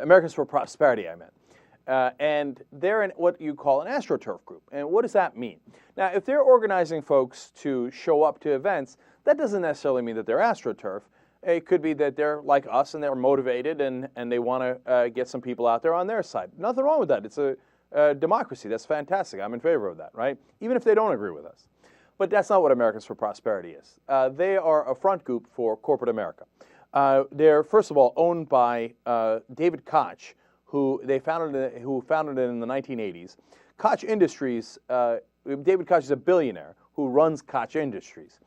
Americans for Prosperity, I meant. And they're in what you call an AstroTurf group. And what does that mean? Now, if they're organizing folks to show up to events, that doesn't necessarily mean that they're AstroTurf. It could be that they're like us and they're motivated and they want to get some people out there on their side. Nothing wrong with that. It's a democracy. That's fantastic. I'm in favor of that, right? Even if they don't agree with us. But that's not what Americans for Prosperity is. They are a front group for corporate America. They're, first of all, owned by David Koch, who founded it in the 1980s. Koch Industries, David Koch is a billionaire who runs Koch Industries.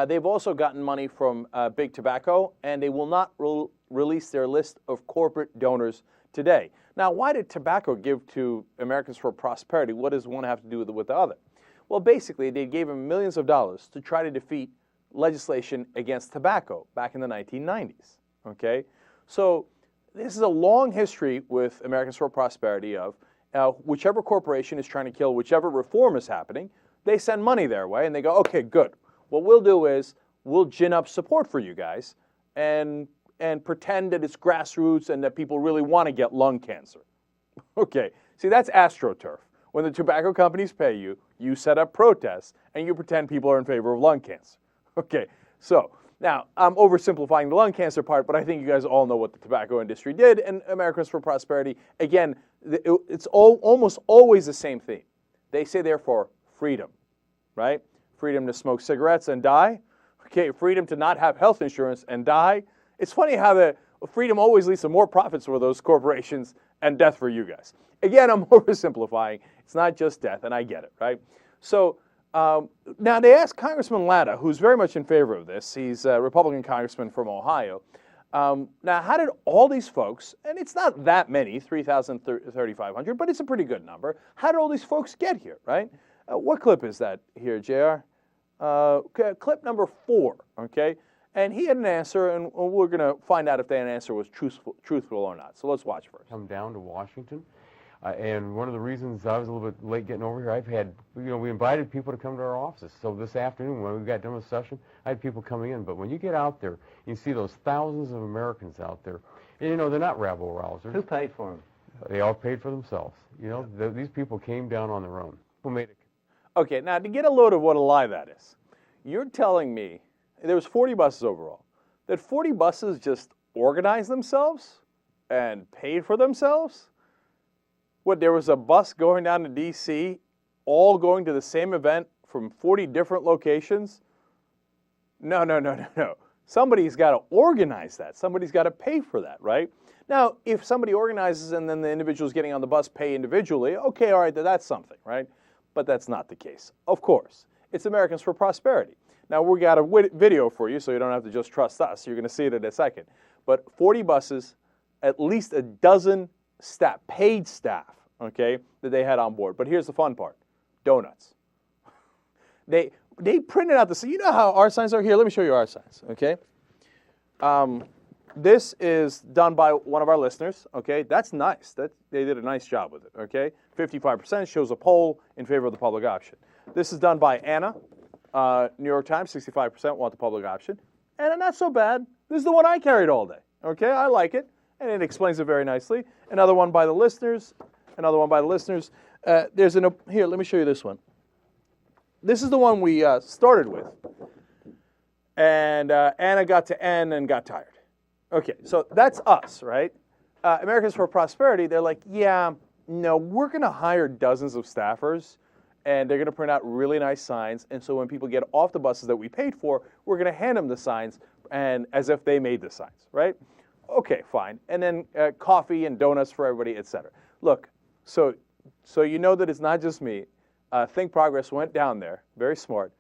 They've also gotten money from Big Tobacco, and they will not release their list of corporate donors today. Now, why did tobacco give to Americans for Prosperity? What does one have to do with the other? Well, basically, they gave them millions of dollars to try to defeat legislation against tobacco back in the 1990s. Okay? So this is a long history with Americans for Prosperity of whichever corporation is trying to kill whichever reform is happening, they send money their way and they go, okay, good. What we'll do is we'll gin up support for you guys and pretend that it's grassroots and that people really want to get lung cancer. Okay, see, that's AstroTurf. When the tobacco companies pay you, you set up protests and you pretend people are in favor of lung cancer. Okay, so now I'm oversimplifying the lung cancer part, but I think you guys all know what the tobacco industry did, and Americans for Prosperity, again, it's almost always the same theme. They say they're for freedom, right? Freedom to smoke cigarettes and die. Okay, freedom to not have health insurance and die. It's funny how the freedom always leads to more profits for those corporations and death for you guys. Again, I'm oversimplifying. It's not just death, and I get it, right? So now they asked Congressman Latta, who's very much in favor of this. He's a Republican congressman from Ohio. Now, how did all these folks, and it's not that many, 3,000, 3,500, but it's a pretty good number. How did all these folks get here, right? What clip is that here, JR? Clip number 4, okay? And he had an answer, and we're going to find out if that answer was truthful or not. So let's watch first. Come down to Washington, and one of the reasons I was a little bit late getting over here, I've had, we invited people to come to our offices. So this afternoon, when we got done with session, I had people coming in. But when you get out there, you see those thousands of Americans out there. And, they're not rabble-rousers. Who paid for them? They all paid for themselves. These people came down on their own. Who made it? Okay, now to get a load of what a lie that is, you're telling me there was 40 buses overall, that 40 buses just organized themselves and paid for themselves? What, there was a bus going down to D.C., all going to the same event from 40 different locations? No. Somebody's got to organize that. Somebody's got to pay for that, right? Now, if somebody organizes and then the individuals getting on the bus pay individually, okay, all right, that's something, right? But that's not the case. Of course, it's Americans for Prosperity. Now, we got a video for you, so you don't have to just trust us. You're going to see it in a second. But 40 buses, at least a dozen paid staff, okay, that they had on board. But here's the fun part, donuts. They printed out the, you know how our signs are? Here, let me show you our signs, okay? This is done by one of our listeners, okay? That's nice. They did a nice job with it, okay? 55% shows a poll in favor of the public option. This is done by Anna. New York Times, 65% want the public option. And not so bad. This is the one I carried all day. Okay, I like it. And it explains it very nicely. Another one by the listeners. Another one by the listeners. Here, let me show you this one. This is the one we started with. And Anna got to N and got tired. Okay, so that's us, right? Americans for Prosperity, they're like, yeah, no, we're going to hire dozens of staffers. And they're going to print out really nice signs. And so when people get off the buses that we paid for, we're going to hand them the signs and as if they made the signs, right? Okay, fine. And then coffee and donuts for everybody, etc. Look, so you know that it's not just me. Think Progress went down there, very smart,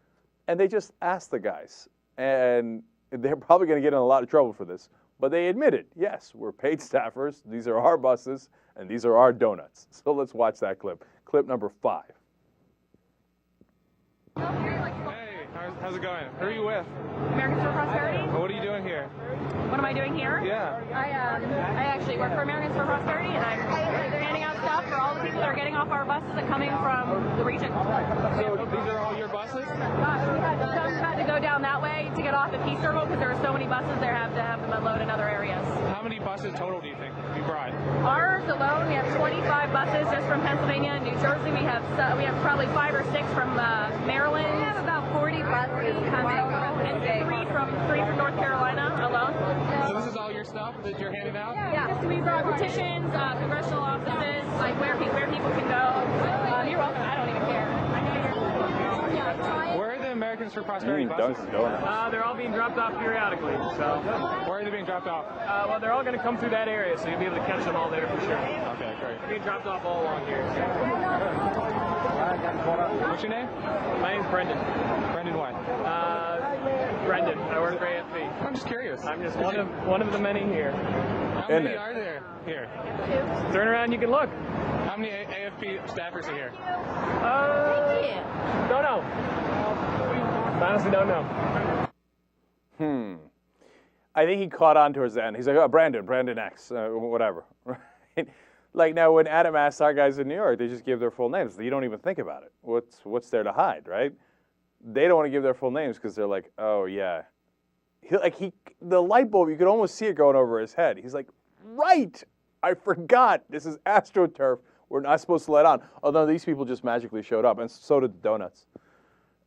and they just asked the guys. And they're probably going to get in a lot of trouble for this. But they admitted, yes, we're paid staffers. These are our buses, and these are our donuts. So let's watch that clip. Clip number 5. Hey, how's it going? Who are you with? Americans for Prosperity. What are you doing here? What am I doing here? Yeah. I actually work for Americans for Prosperity, and I'm handing out stuff for all the people that are getting off our buses and coming from the region. So these are all your buses? Gosh, we had to go down that way to get off at Peace Circle because there are so many buses there, have to have them unload in other areas. How many buses total do you think you brought? Ours alone, we have 25 buses just from Pennsylvania and New Jersey. We have probably 5 or 6 from Maryland. We have about 40 buses coming And three from North Carolina alone. So this is all your stuff that you're handing out? Yeah, we brought petitions, congressional offices, like where people can go. You're welcome. I don't even care. Where are the Americans for Prosperity buses? Dunkin' Donuts. They're all being dropped off periodically, so. Where are they being dropped off? Well, they're all going to come through that area, so you'll be able to catch them all there for sure. Okay, great. They're being dropped off all along here. What's your name? My name's Brendan. Brendan what? Brendan. I work for AFP. I'm just curious. I'm just one of the many here. How many are there here? Turn around, you can look. How many AFP staffers are here? Don't know. Honestly, don't know. I think he caught on towards the end. He's like, oh, Brandon X, whatever. Right? Like now when Adam asked our guys in New York, they just give their full names. You don't even think about it. What's there to hide, right? They don't want to give their full names because they're like, oh yeah. The light bulb, you could almost see it going over his head. He's like, right, I forgot. This is AstroTurf. We're not supposed to let on. Although these people just magically showed up, and so did the donuts.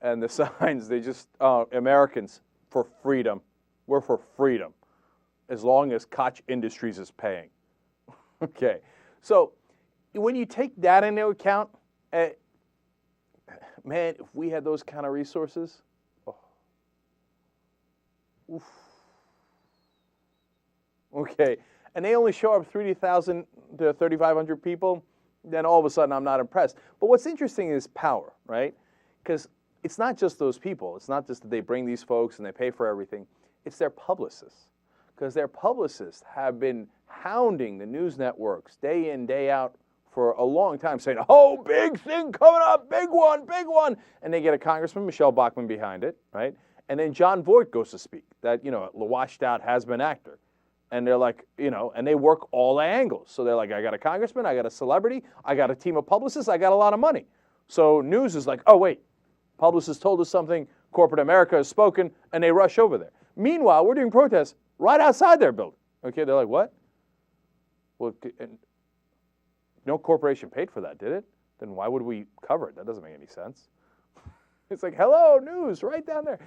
And the signs, they just, Americans for freedom. We're for freedom, as long as Koch Industries is paying. Okay, so when you take that into account, man, if we had those kind of resources, oof. Okay, and they only show up 30,000 to 3,500 people, then all of a sudden I'm not impressed. But what's interesting is power, right? Because it's not just those people. It's not just that they bring these folks and they pay for everything. It's their publicists. Because their publicists have been hounding the news networks day in, day out for a long time, saying, oh, big thing coming up, big one, big one. And they get a Congressman, Michelle Bachmann, behind it, right? And then John Voight goes to speak, that, a washed-out has-been actor. And they're like, and they work all angles. So they're like, I got a congressman, I got a celebrity, I got a team of publicists, I got a lot of money. So news is like, oh, wait, publicists told us something, corporate America has spoken, and they rush over there. Meanwhile, we're doing protests right outside their building. Okay, they're like, what? Well, no corporation paid for that, did it? Then why would we cover it? That doesn't make any sense. It's like, hello, news, right down there.